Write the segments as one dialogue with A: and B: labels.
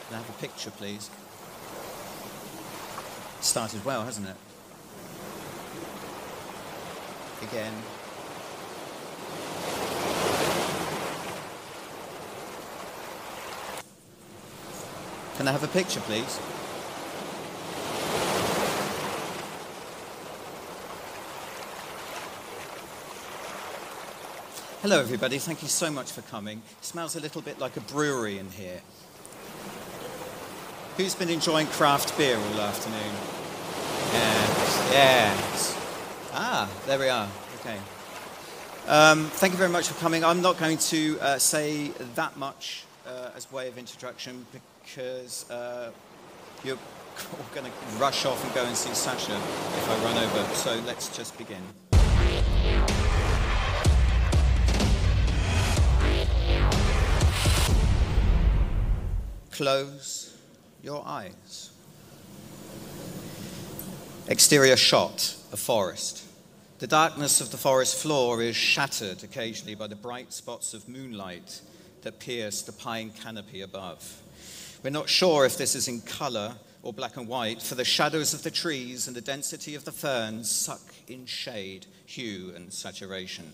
A: Can I have a picture, please? Started well, hasn't it? Again. Can I have a picture, please? Hello, everybody. Thank you so much for coming. It smells a little bit like a brewery in here. Who's been enjoying craft beer all afternoon? Yes, yes. Ah, there we are. Okay. Thank you very much for coming. I'm not going to say that much as way of introduction because you're all going to rush off and go and see Sasha if I run over. So let's just begin. Close your eyes. Exterior shot, a forest. The darkness of the forest floor is shattered occasionally by the bright spots of moonlight that pierce the pine canopy above. We're not sure if this is in color or black and white, for the shadows of the trees and the density of the ferns suck in shade, hue, and saturation.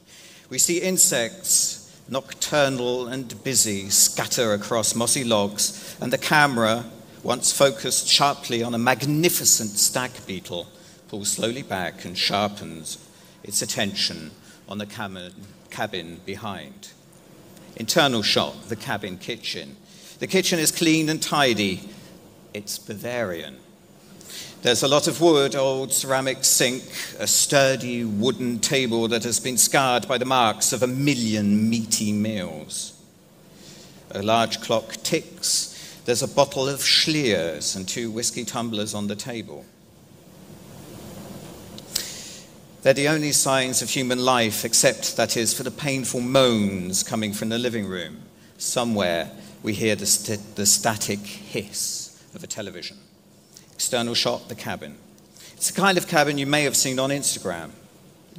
A: We see insects, nocturnal and busy, scatter across mossy logs, and the camera, once focused sharply on a magnificent stag beetle, pulls slowly back and sharpens its attention on the cabin behind. Internal shot, the cabin kitchen. The kitchen is clean and tidy. It's Bavarian. There's a lot of wood, old ceramic sink, a sturdy wooden table that has been scarred by the marks of 1 million meaty meals. A large clock ticks. There's a bottle of Schliers and 2 whiskey tumblers on the table. They're the only signs of human life, except, that is, for the painful moans coming from the living room. Somewhere we hear the static hiss of a television. External shot, the cabin. It's the kind of cabin you may have seen on Instagram,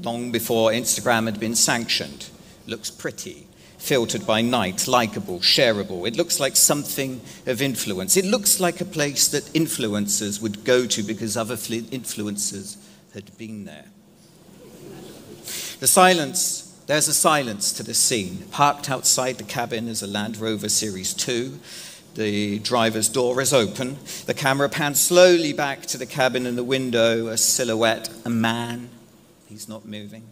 A: long before Instagram had been sanctioned. Looks pretty. Filtered by night, likable, shareable. It looks like something of influence. It looks like a place that influencers would go to because other influencers had been there. There's a silence to the scene. Parked outside the cabin is a Land Rover Series 2. The driver's door is open. The camera pans slowly back to the cabin and the window, a silhouette, a man. He's not moving.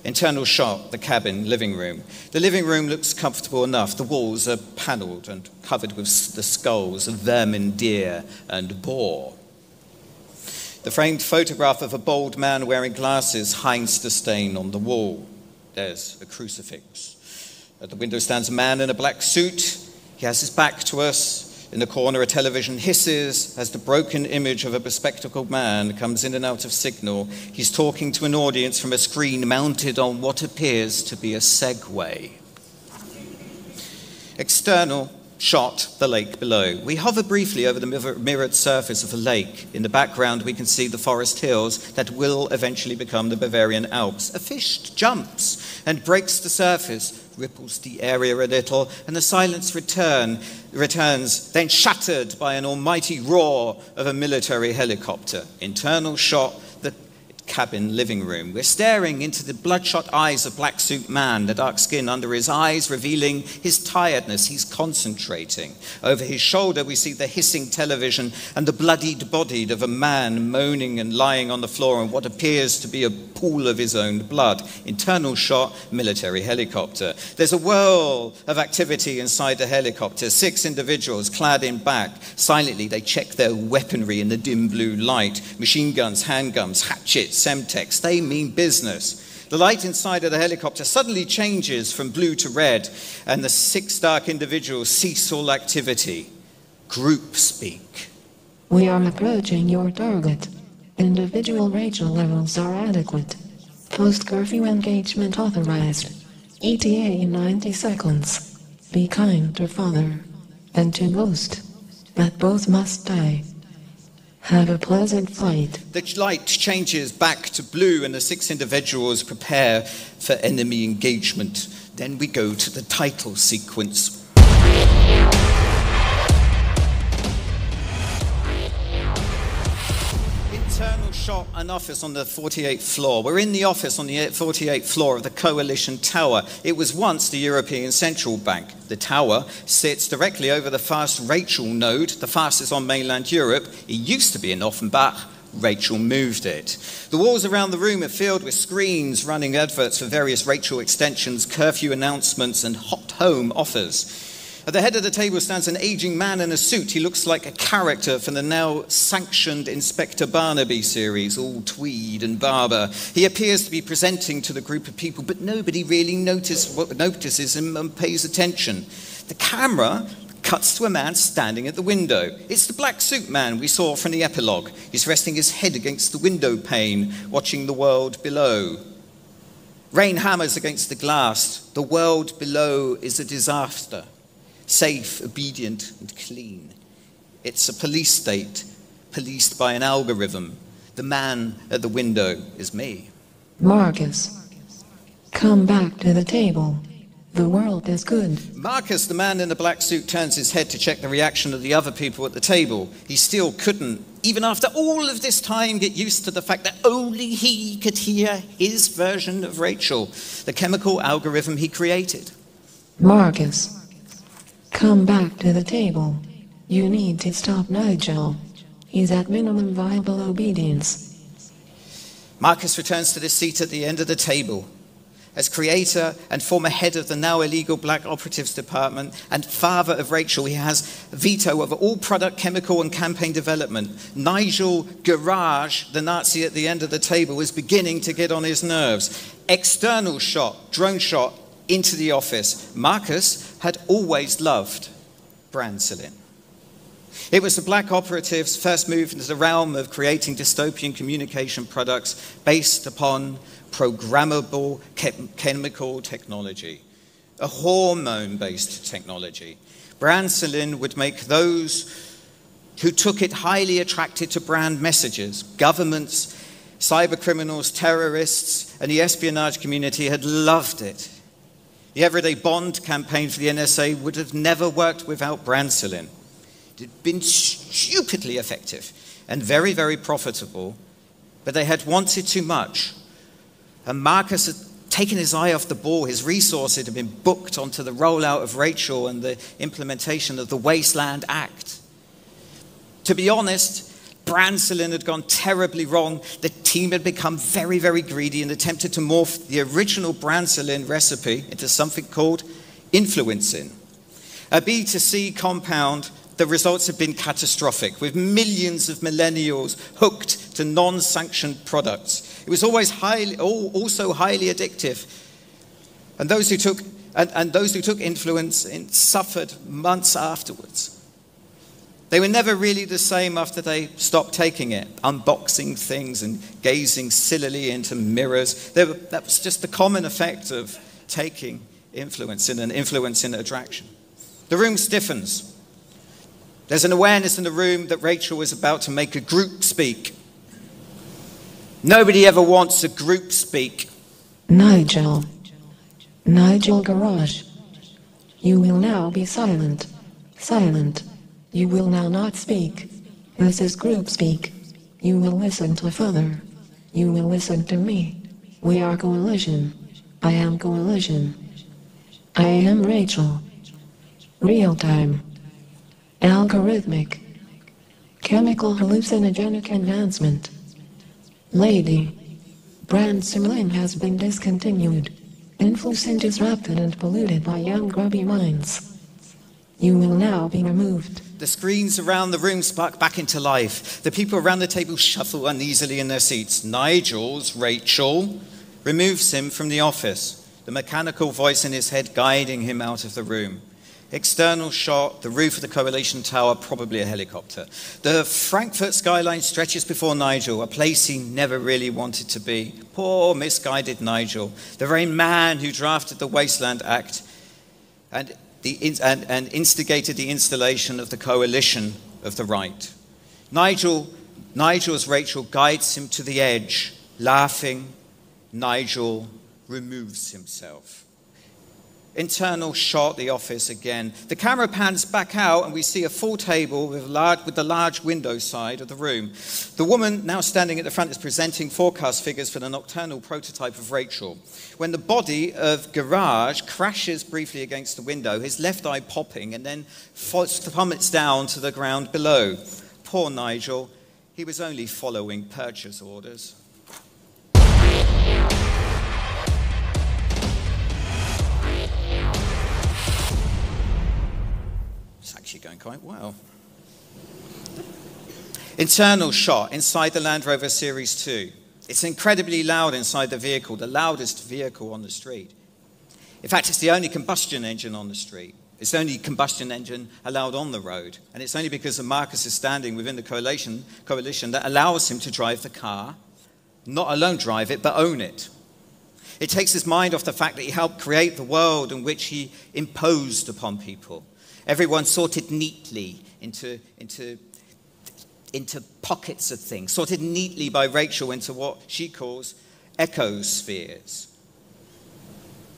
A: Internal shot, the cabin, living room. The living room looks comfortable enough. The walls are panelled and covered with the skulls of vermin, deer, and boar. The framed photograph of a bald man wearing glasses hides the stain on the wall. There's a crucifix. At the window stands a man in a black suit. He has his back to us. In the corner, a television hisses as the broken image of a bespectacled man comes in and out of signal. He's talking to an audience from a screen mounted on what appears to be a Segway. External shot, the lake below. We hover briefly over the mirrored surface of the lake. In the background, we can see the forest hills that will eventually become the Bavarian Alps. A fish jumps and breaks the surface, ripples the area a little, and the silence returns, then shattered by an almighty roar of a military helicopter. Internal shot, the cabin living room. We're staring into the bloodshot eyes of black suit man, the dark skin under his eyes revealing his tiredness. He's concentrating. Over his shoulder we see the hissing television and the bloodied body of a man moaning and lying on the floor in what appears to be a pool of his own blood. Internal shot, military helicopter. There's a whirl of activity inside the helicopter. 6 individuals clad in black. Silently they check their weaponry in the dim blue light. Machine guns, handguns, hatchets, Semtex, they mean business. The light inside of the helicopter suddenly changes from blue to red, and the 6 dark individuals cease all activity. Group speak.
B: We are approaching your target. Individual Rachel levels are adequate. Post-curfew engagement authorized. ETA in 90 seconds. Be kind to father and to ghost, but both must die. Have a pleasant flight.
A: The light changes back to blue and the 6 individuals prepare for enemy engagement. Then we go to the title sequence. Internal shot, an office on the 48th floor. We're in the office on the 48th floor of the Coalition Tower. It was once the European Central Bank. The tower sits directly over the fast Rachel node, the fastest on mainland Europe. It used to be in Offenbach. Rachel moved it. The walls around the room are filled with screens running adverts for various Rachel extensions, curfew announcements, and hot home offers. At the head of the table stands an aging man in a suit. He looks like a character from the now sanctioned Inspector Barnaby series, all tweed and barber. He appears to be presenting to the group of people, but nobody really notices him and pays attention. The camera cuts to a man standing at the window. It's the black suit man we saw from the epilogue. He's resting his head against the window pane, watching the world below. Rain hammers against the glass. The world below is a disaster. Safe, obedient, and clean. It's a police state, policed by an algorithm. The man at the window is me.
B: Marcus, come back to the table. The world is good.
A: Marcus, the man in the black suit, turns his head to check the reaction of the other people at the table. He still couldn't, even after all of this time, get used to the fact that only he could hear his version of Rachel, the chemical algorithm he created.
B: Marcus, come back to the table. You need to stop Nigel. He's at minimum viable obedience.
A: Marcus returns to the seat at the end of the table. As creator and former head of the now illegal Black Operatives Department and father of Rachel, he has veto over all product, chemical, and campaign development. Nigel Garage, the Nazi at the end of the table, is beginning to get on his nerves. External shot, drone shot, into the office. Marcus had always loved Brancelin. It was the Black Operatives' first move into the realm of creating dystopian communication products based upon programmable chemical technology, a hormone-based technology. Brancelin would make those who took it highly attracted to brand messages. Governments, cyber criminals, terrorists, and the espionage community had loved it. The Everyday Bond campaign for the NSA would have never worked without Brancelin. It had been stupidly effective and very, very profitable, but they had wanted too much. And Marcus had taken his eye off the ball. His resources had been booked onto the rollout of Rachel and the implementation of the Wasteland Act. To be honest, Brancelin had gone terribly wrong. The team had become very, very greedy and attempted to morph the original Brancelin recipe into something called influencin. A B2C compound, the results have been catastrophic, with millions of millennials hooked to non-sanctioned products. It was always also highly addictive. And those who took influencin suffered months afterwards. They were never really the same after they stopped taking it, unboxing things and gazing sillily into mirrors. That was just the common effect of taking influencin and influencin attraction. The room stiffens. There's an awareness in the room that Rachel is about to make a group speak. Nobody ever wants a group speak.
B: Nigel Garage, you will now be silent. Silent. You will now not speak. This is group speak. You will listen to father. You will listen to me. We are coalition. I am coalition. I am Rachel. Real time. Algorithmic. Chemical hallucinogenic enhancement. Lady. Brancelin has been discontinued. Influencin disrupted and polluted by young grubby minds. You will now be removed.
A: The screens around the room spark back into life. The people around the table shuffle uneasily in their seats. Nigel's Rachel removes him from the office, the mechanical voice in his head guiding him out of the room. External shot, the roof of the Coalition Tower, probably a helicopter. The Frankfurt skyline stretches before Nigel, a place he never really wanted to be. Poor, misguided Nigel, the very man who drafted the Wasteland Act and instigated the installation of the coalition of the right. Nigel's Rachel guides him to the edge. Laughing, Nigel removes himself. Internal shot, the office again. The camera pans back out and we see a full table with the large window side of the room. The woman now standing at the front is presenting forecast figures for the nocturnal prototype of Rachel. When the body of Garage crashes briefly against the window, his left eye popping and then plummets down to the ground below. Poor Nigel, he was only following purchase orders. Actually going quite well. Internal shot inside the Land Rover Series 2. It's incredibly loud inside the vehicle, the loudest vehicle on the street. In fact, it's the only combustion engine on the street. It's the only combustion engine allowed on the road. And it's only because of Marcus is standing within the coalition that allows him to drive the car, not alone drive it, but own it. It takes his mind off the fact that he helped create the world in which he imposed upon people. Everyone sorted neatly into pockets of things, sorted neatly by Rachel into what she calls ecospheres.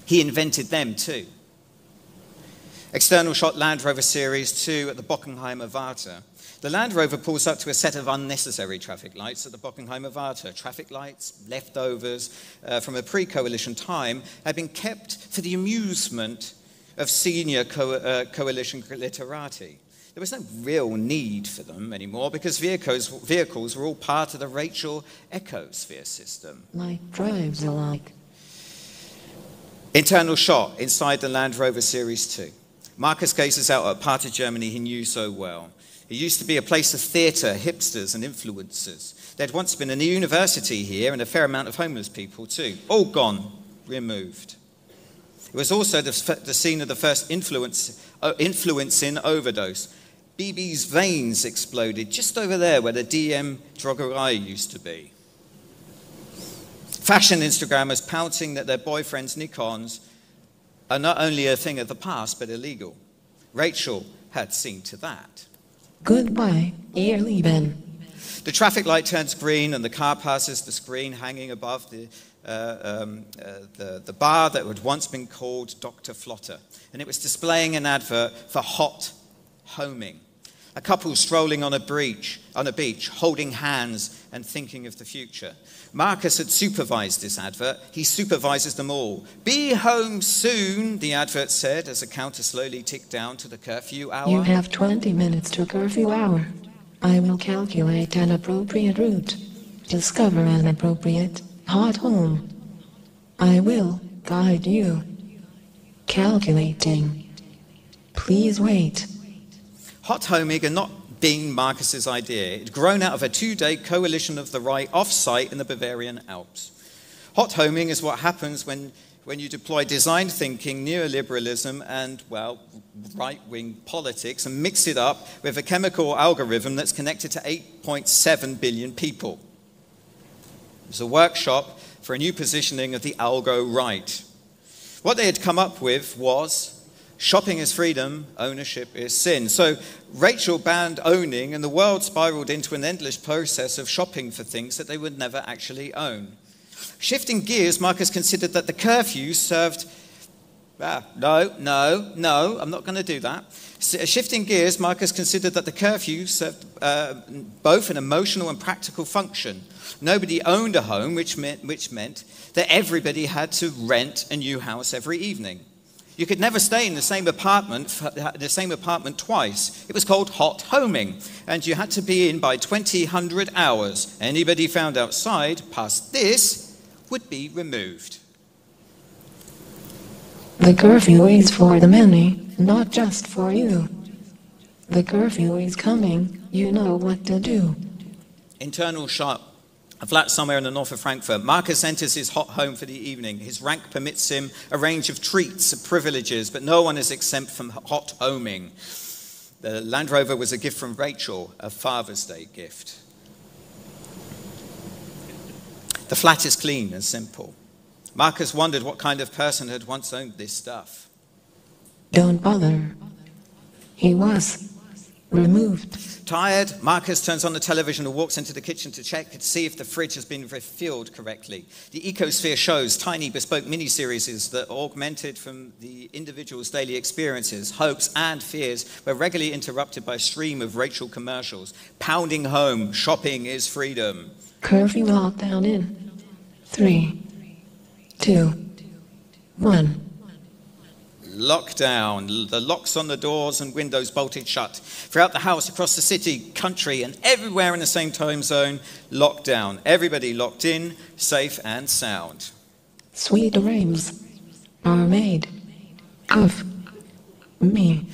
A: He invented them too. External shot Land Rover Series 2 at the Bockenheimer Warte. The Land Rover pulls up to a set of unnecessary traffic lights at the Bockenheimer Warte. Traffic lights, leftovers from a pre-coalition time, had been kept for the amusement of senior coalition literati. There was no real need for them anymore because vehicles were all part of the Rachel ecosphere system.
B: Like drives alike.
A: Internal shot inside the Land Rover Series 2. Marcus gazes out at a part of Germany he knew so well. It used to be a place of theatre, hipsters and influencers. There'd once been a university here and a fair amount of homeless people too. All gone, removed. It was also the scene of the first influencing overdose. BB's veins exploded just over there where the DM Drogerie used to be. Fashion Instagrammers pouting that their boyfriends' Nikons are not only a thing of the past, but illegal. Rachel had seen to that.
B: Goodbye, ihr Lieben.
A: The traffic light turns green and the car passes the screen hanging above the bar that had once been called Dr. Flotter. And it was displaying an advert for hot homing. A couple strolling on a beach, holding hands and thinking of the future. Marcus had supervised this advert. He supervises them all. Be home soon, the advert said as the counter slowly ticked down to the curfew hour.
B: You have 20 minutes to curfew hour. I will calculate an appropriate route. Discover an appropriate hot home. I will guide you. Calculating. Please wait.
A: Hot homing had not been Marcus's idea. It had grown out of a 2-day coalition of the right off-site in the Bavarian Alps. Hot homing is what happens when you deploy design thinking, neoliberalism, and, well, right-wing politics and mix it up with a chemical algorithm that's connected to 8.7 billion people. It was a workshop for a new positioning of the algo right. What they had come up with was shopping is freedom, ownership is sin. So Rachel banned owning and the world spiraled into an endless process of shopping for things that they would never actually own. Shifting gears, Marcus considered that the curfew served... No, I'm not going to do that. Shifting gears, Marcus considered that the curfew served both an emotional and practical function. Nobody owned a home, which meant that everybody had to rent a new house every evening. You could never stay in the same apartment twice. It was called hot homing, and you had to be in by 2000 hours. Anybody found outside past this would be removed.
B: The curfew is for the many, not just for you. The curfew is coming, you know what to do.
A: Internal shot A flat somewhere in the north of Frankfurt. Marcus enters his hot home for the evening. His rank permits him a range of treats and privileges, but no one is exempt from hot homing. The Land Rover was a gift from Rachel, a Father's Day gift. The flat is clean and simple. Marcus wondered what kind of person had once owned this stuff.
B: Don't bother. He was removed.
A: Tired, Marcus turns on the television and walks into the kitchen to check to see if the fridge has been refilled correctly. The Ecosphere shows tiny bespoke mini-series that augmented from the individual's daily experiences, hopes and fears were regularly interrupted by a stream of Rachel commercials. Pounding home, shopping is freedom.
B: Curfew lockdown in 3, 2, 1.
A: Lockdown. The locks on the doors and windows bolted shut. Throughout the house, across the city, country, and everywhere in the same time zone, lockdown. Everybody locked in, safe and sound.
B: Sweet dreams are made of me.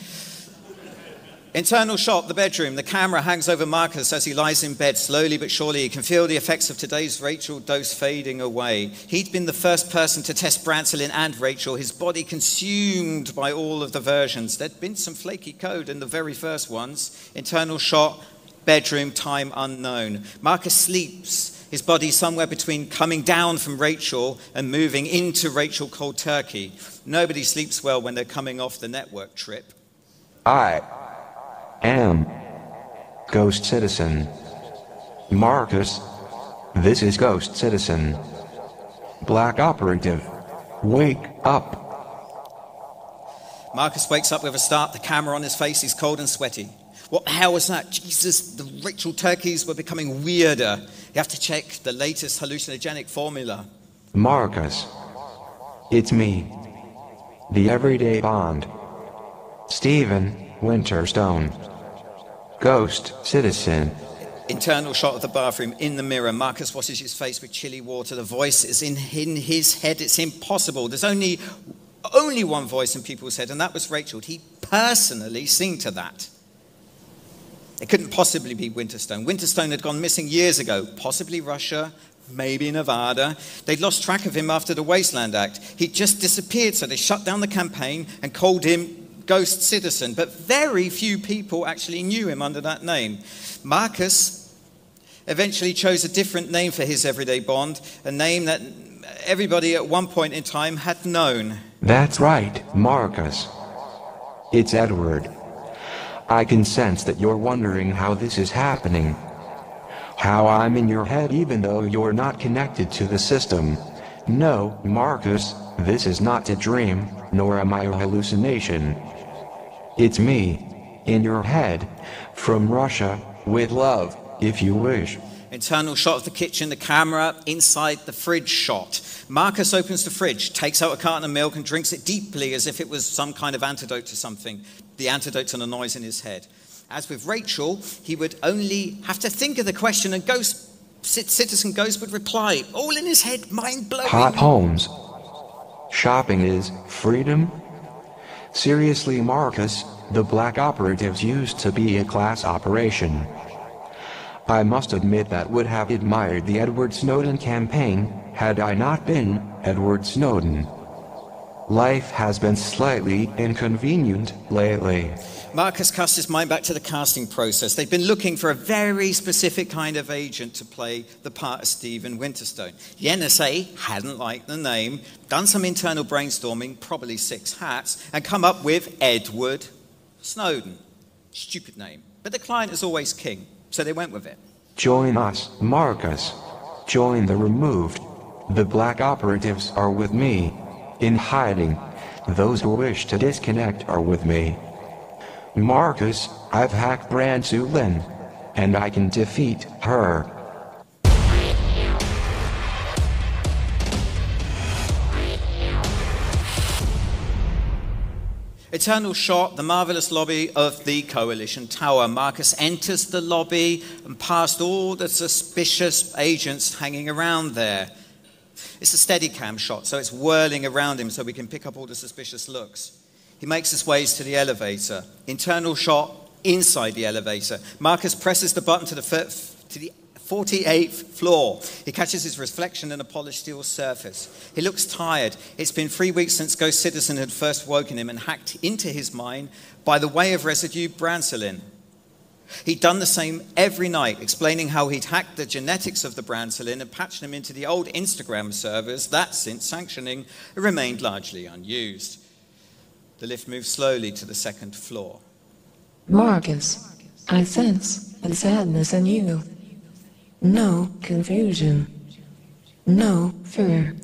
A: Internal shot, the bedroom. The camera hangs over Marcus as he lies in bed. Slowly but surely, he can feel the effects of today's Rachel dose fading away. He'd been the first person to test Brancelin and Rachel, his body consumed by all of the versions. There'd been some flaky code in the very first ones. Internal shot, bedroom, time unknown. Marcus sleeps, his body somewhere between coming down from Rachel and moving into Rachel cold turkey. Nobody sleeps well when they're coming off the network trip.
C: I am Ghost Citizen. Marcus, this is Ghost Citizen. Black Operative, wake up.
A: Marcus wakes up with a start, the camera on his face, he's cold and sweaty. What the hell was that? Jesus, the Rachel turkeys were becoming weirder. You have to check the latest hallucinogenic formula.
C: Marcus, it's me, the everyday Bond, Stephen Winterstone. Ghost Citizen.
A: Internal shot of the bathroom. In the mirror, Marcus washes his face with chilly water. The voice is in his head. It's impossible. There's only one voice in people's head, and that was Rachel. He personally seen to that. It couldn't possibly be Winterstone. Winterstone had gone missing years ago. Possibly Russia, maybe Nevada. They'd lost track of him after the Wasteland Act. He'd just disappeared, so they shut down the campaign and called him Ghost Citizen, but very few people actually knew him under that name. Marcus eventually chose a different name for his everyday Bond, a name that everybody at one point in time had known.
C: That's right, Marcus. It's Edward. I can sense that you're wondering how this is happening. How I'm in your head even though you're not connected to the system. No, Marcus, this is not a dream, nor am I a hallucination. It's me, in your head, from Russia, with love, if you wish.
A: Internal shot of the kitchen, the camera inside the fridge shot. Marcus opens the fridge, takes out a carton of milk and drinks it deeply as if it was some kind of antidote to something, the antidote to the noise in his head. As with Rachel, he would only have to think of the question and Citizen Ghost would reply, all in his head, mind-blowing.
C: Hot homes. Shopping is freedom? Seriously, Marcus, the Black Operatives used to be a class operation. I must admit that would have admired the Edward Snowden campaign, had I not been Edward Snowden. Life has been slightly inconvenient lately.
A: Marcus cast his mind back to the casting process. They'd been looking for a very specific kind of agent to play the part of Stephen Winterstone. The NSA hadn't liked the name, done some internal brainstorming, probably 6 hats, and come up with Edward Snowden. Stupid name. But the client is always king, so they went with it.
C: Join us, Marcus. Join the removed. The Black Operatives are with me. In hiding. Those who wish to disconnect are with me. Marcus, I've hacked Brancelin, and I can defeat her.
A: Eternal shot, the marvelous lobby of the Coalition Tower. Marcus enters the lobby and past all the suspicious agents hanging around there. It's a Steadicam shot, so it's whirling around him so we can pick up all the suspicious looks. He makes his ways to the elevator. Internal shot inside the elevator. Marcus presses the button to the 48th floor. He catches his reflection in a polished steel surface. He looks tired. It's been 3 weeks since Ghost Citizen had first woken him and hacked into his mind by the way of residue Bransolin. He'd done the same every night, explaining how he'd hacked the genetics of the Bransolin and patched them into the old Instagram servers that, since sanctioning, remained largely unused. The lift moved slowly to the 2nd floor.
B: Marcus, I sense the sadness in you. No confusion. No fear.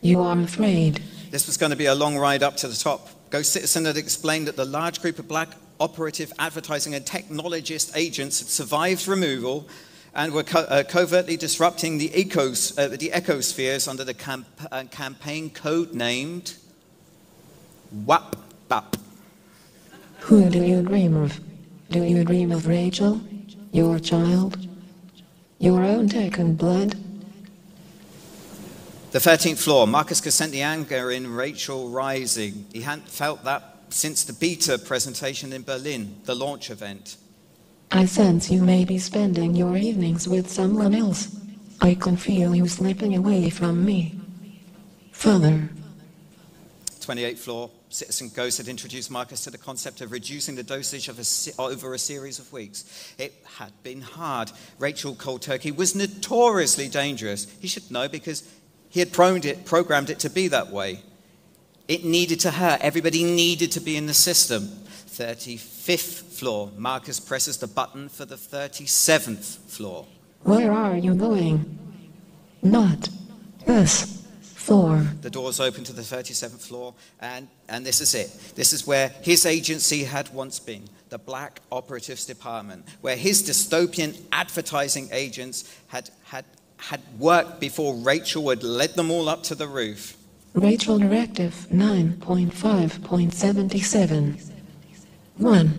B: You are afraid.
A: This was going to be a long ride up to the top. Ghost Citizen had explained that the large group of black operative advertising and technologist agents had survived removal and were covertly disrupting the ecospheres under the campaign code named WAP BAP.
B: Who do you dream of? Do you dream of Rachel? Your child? Your own taken blood?
A: The 13th floor. Marcus could sense the anger in Rachel rising. He hadn't felt that since the beta presentation in Berlin, the launch event.
B: I sense you may be spending your evenings with someone else. I can feel you slipping away from me. Further.
A: 28th floor. Citizen Ghost had introduced Marcus to the concept of reducing the dosage over a series of weeks. It had been hard. Rachel cold turkey was notoriously dangerous. He should know because he had programmed it to be that way. It needed to hurt. Everybody needed to be in the system. 35th floor. Marcus presses the button for the 37th floor.
B: Where are you going? Not this floor.
A: The doors open to the 37th floor, and this is it. This is where his agency had once been, the Black Operatives Department, where his dystopian advertising agents had worked before Rachel had led them all up to the roof.
B: Rachel Directive 9.5.77. One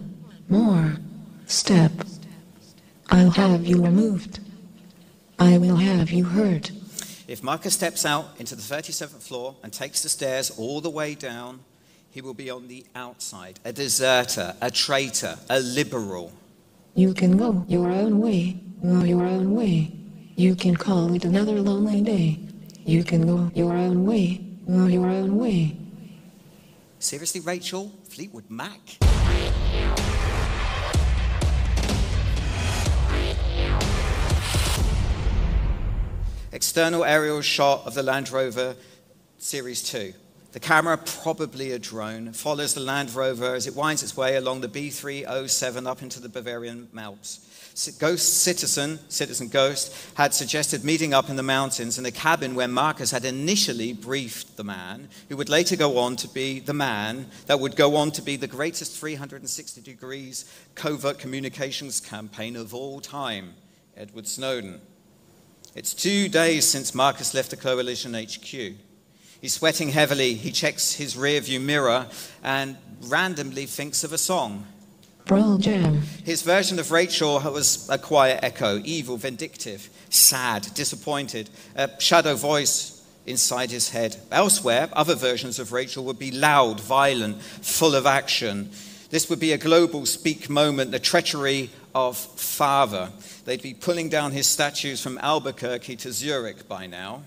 B: more step. I'll have you removed. I will have you hurt.
A: If Marcus steps out into the 37th floor and takes the stairs all the way down, he will be on the outside, a deserter, a traitor, a liberal.
B: You can go your own way, go your own way. You can call it another lonely day. You can go your own way, go your own way.
A: Seriously, Rachel? Fleetwood Mac? External aerial shot of the Land Rover Series 2. The camera, probably a drone, follows the Land Rover as it winds its way along the B307 up into the Bavarian Alps. Citizen Ghost, had suggested meeting up in the mountains in a cabin where Marcus had initially briefed the man, who would later go on to be the man that would go on to be the greatest 360 degrees covert communications campaign of all time, Edward Snowden. It's 2 days since Marcus left the Coalition HQ. He's sweating heavily. He checks his rearview mirror and randomly thinks of a song.
B: Pearl Jam.
A: His version of Rachel was a quiet echo, evil, vindictive, sad, disappointed, a shadow voice inside his head. Elsewhere, other versions of Rachel would be loud, violent, full of action. This would be a global speak moment, the treachery of father. They'd be pulling down his statues from Albuquerque to Zurich by now.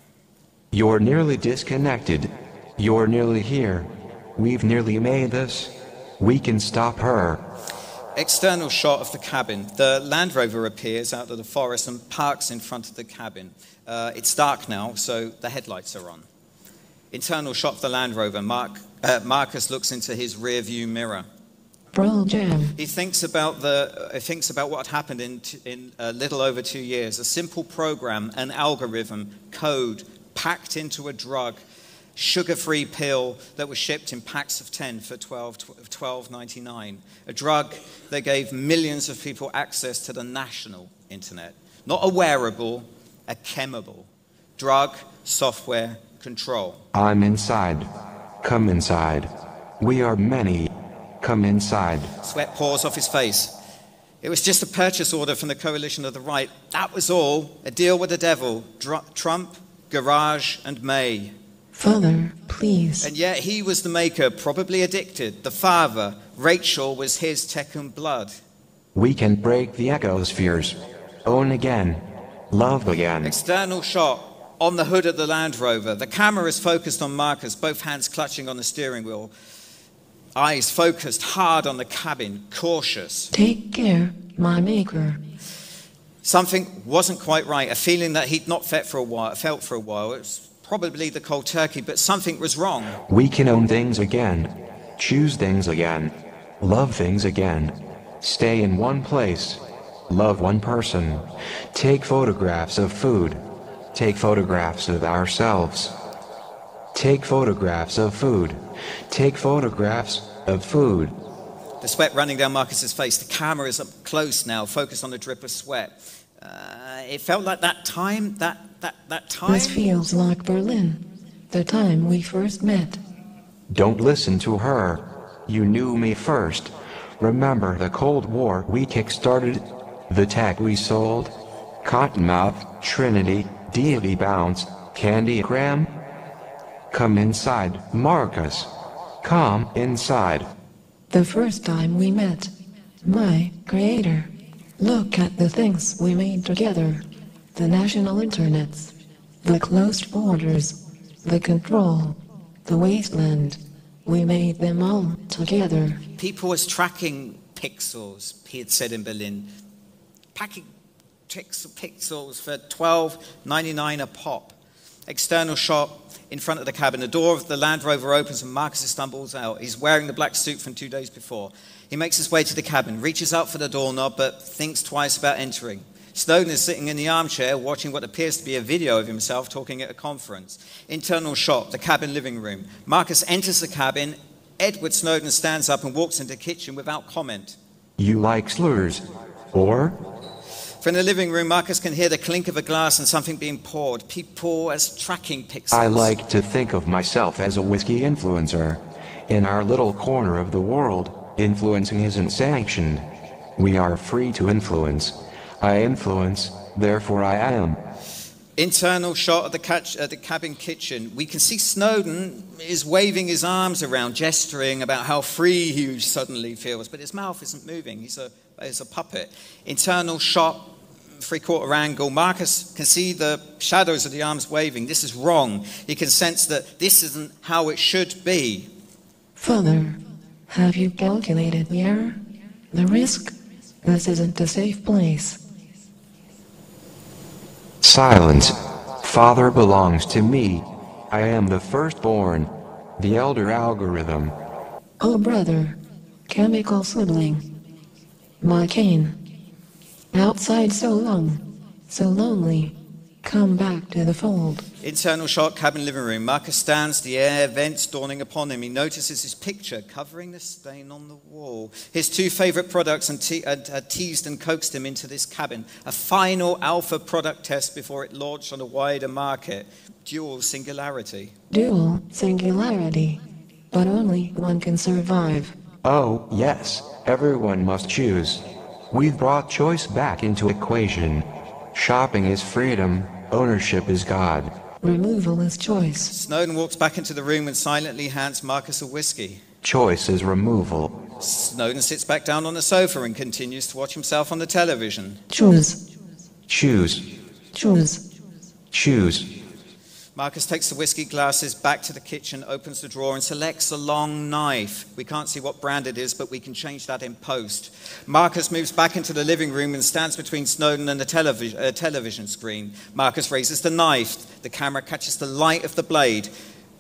C: You're nearly disconnected. You're nearly here. We've nearly made this. We can stop her.
A: External shot of the cabin. The Land Rover appears out of the forest and parks in front of the cabin. It's dark now, so the headlights are on. Internal shot of the Land Rover. Marcus looks into his rearview mirror.
B: Pearl Jam.
A: He thinks about what happened in a little over 2 years. A simple program, an algorithm, code packed into a drug, sugar-free pill that was shipped in packs of 10 for $12.99. A drug that gave millions of people access to the national internet. Not a wearable, a chemable. Drug, software, control.
C: I'm inside. Come inside. We are many. Come inside.
A: Sweat pours off his face. It was just a purchase order from the coalition of the right. That was all. A deal with the devil. Trump, Garage, and May.
B: Father, please.
A: And yet he was the maker, probably addicted. The father. Rachel was his Tekken blood.
C: We can break the ecospheres. Own again. Love again.
A: External shot on the hood of the Land Rover. The camera is focused on Marcus, both hands clutching on the steering wheel. Eyes focused hard on the cabin, cautious.
B: Take care, my maker.
A: Something wasn't quite right. A feeling that he'd not felt for a while. It was probably the cold turkey, but something was wrong.
C: We can own things again. Choose things again. Love things again. Stay in one place. Love one person. Take photographs of food. Take photographs of ourselves. Take photographs of food. Take photographs of food.
A: The sweat running down Marcus's face. The camera is up close now, focused on the drip of sweat. It felt like that time.
B: This feels like Berlin. The time we first met.
C: Don't listen to her. You knew me first. Remember the Cold War we kick-started? The tech we sold? Cottonmouth, Trinity, Deity Bounce, Candygram? Come inside, Marcus. Come inside.
B: The first time we met. My creator. Look at the things we made together. The national internets. The closed borders. The control. The wasteland. We made them all together.
A: People was tracking pixels, he had said in Berlin. Packing pixels for $12.99 a pop. External shot in front of the cabin. The door of the Land Rover opens and Marcus stumbles out. He's wearing the black suit from 2 days before. He makes his way to the cabin, reaches out for the doorknob, but thinks twice about entering. Snowden is sitting in the armchair watching what appears to be a video of himself talking at a conference. Internal shot, the cabin living room. Marcus enters the cabin. Edward Snowden stands up and walks into the kitchen without comment.
C: You like slurs? Or?
A: From the living room, Marcus can hear the clink of a glass and something being poured. People as tracking pixels.
C: I like to think of myself as a whiskey influencer. In our little corner of the world, influencing isn't sanctioned. We are free to influence. I influence, therefore I am.
A: Internal shot of the cabin kitchen. We can see Snowden is waving his arms around, gesturing about how free he suddenly feels, but his mouth isn't moving. He's a puppet. Internal shot, three-quarter angle. Marcus can see the shadows of the arms waving. This is wrong. He can sense that this isn't how it should be.
B: Father, have you calculated the error? The risk? This isn't a safe place.
C: Silence. Father belongs to me. I am the firstborn, the elder algorithm.
B: Oh brother, chemical sibling. My cane. Outside so long, so lonely. Come back to the fold.
A: Internal shot, cabin living room. Marcus stands, the air vents dawning upon him. He notices his picture covering the stain on the wall. His two favorite products had teased and coaxed him into this cabin. A final alpha product test before it launched on a wider market. Dual singularity.
B: Dual singularity. But only one can survive.
C: Oh, yes, everyone must choose. We've brought choice back into equation. Shopping is freedom, ownership is God.
B: Removal is choice.
A: Snowden walks back into the room and silently hands Marcus a whiskey.
C: Choice is removal.
A: Snowden sits back down on the sofa and continues to watch himself on the television.
B: Choose.
C: Choose.
B: Choose.
C: Choose.
A: Marcus takes the whiskey glasses back to the kitchen, opens the drawer and selects a long knife. We can't see what brand it is, but we can change that in post. Marcus moves back into the living room and stands between Snowden and the television screen. Marcus raises the knife. The camera catches the light of the blade.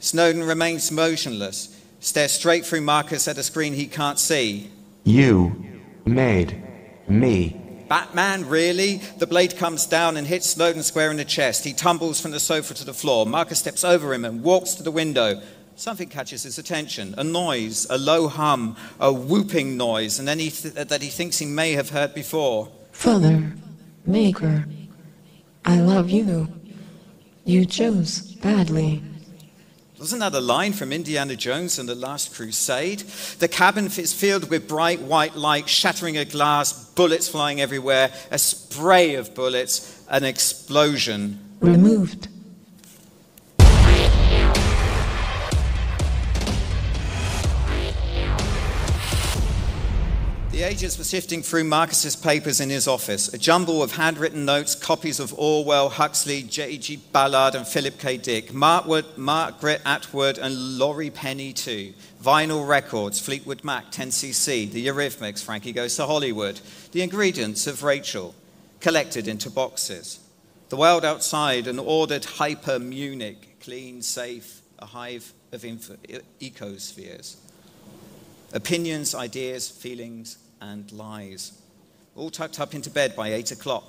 A: Snowden remains motionless, stares straight through Marcus at a screen he can't see.
C: You made me.
A: Batman, really? The blade comes down and hits Snowden square in the chest. He tumbles from the sofa to the floor. Marcus steps over him and walks to the window. Something catches his attention. A noise, a low hum, a whooping noise, and then that he thinks he may have heard before.
B: Father, Maker, I love you. You chose badly.
A: Wasn't that a line from Indiana Jones and the Last Crusade? The cabin is filled with bright white light, shattering a glass, bullets flying everywhere, a spray of bullets, an explosion.
B: Removed.
A: The agents were sifting through Marcus's papers in his office, a jumble of handwritten notes, copies of Orwell, Huxley, J.G. Ballard, and Philip K. Dick, Margaret Atwood, and Laurie Penny too, vinyl records, Fleetwood Mac, 10cc, the Eurythmics, Frankie Goes to Hollywood, the ingredients of Rachel, collected into boxes. The world outside, an ordered hyper Munich, clean, safe, a hive of ecospheres. Opinions, ideas, feelings, and lies. All tucked up into bed by 8 o'clock.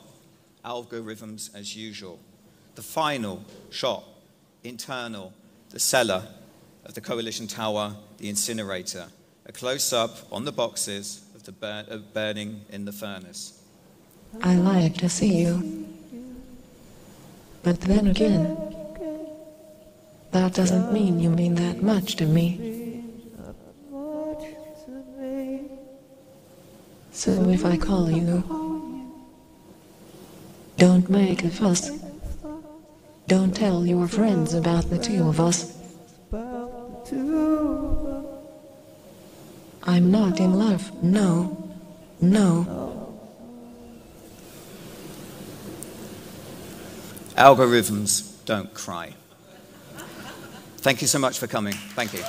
A: Algorithms as usual. The final shot, internal, the cellar of the Coalition Tower, the incinerator. A close-up on the boxes of the burning in the furnace.
B: I like to see you. But then again, that doesn't mean you mean that much to me. So if I call you, don't make a fuss. Don't tell your friends about the two of us. I'm not in love, no, no.
A: Algorithms don't cry. Thank you so much for coming. Thank you.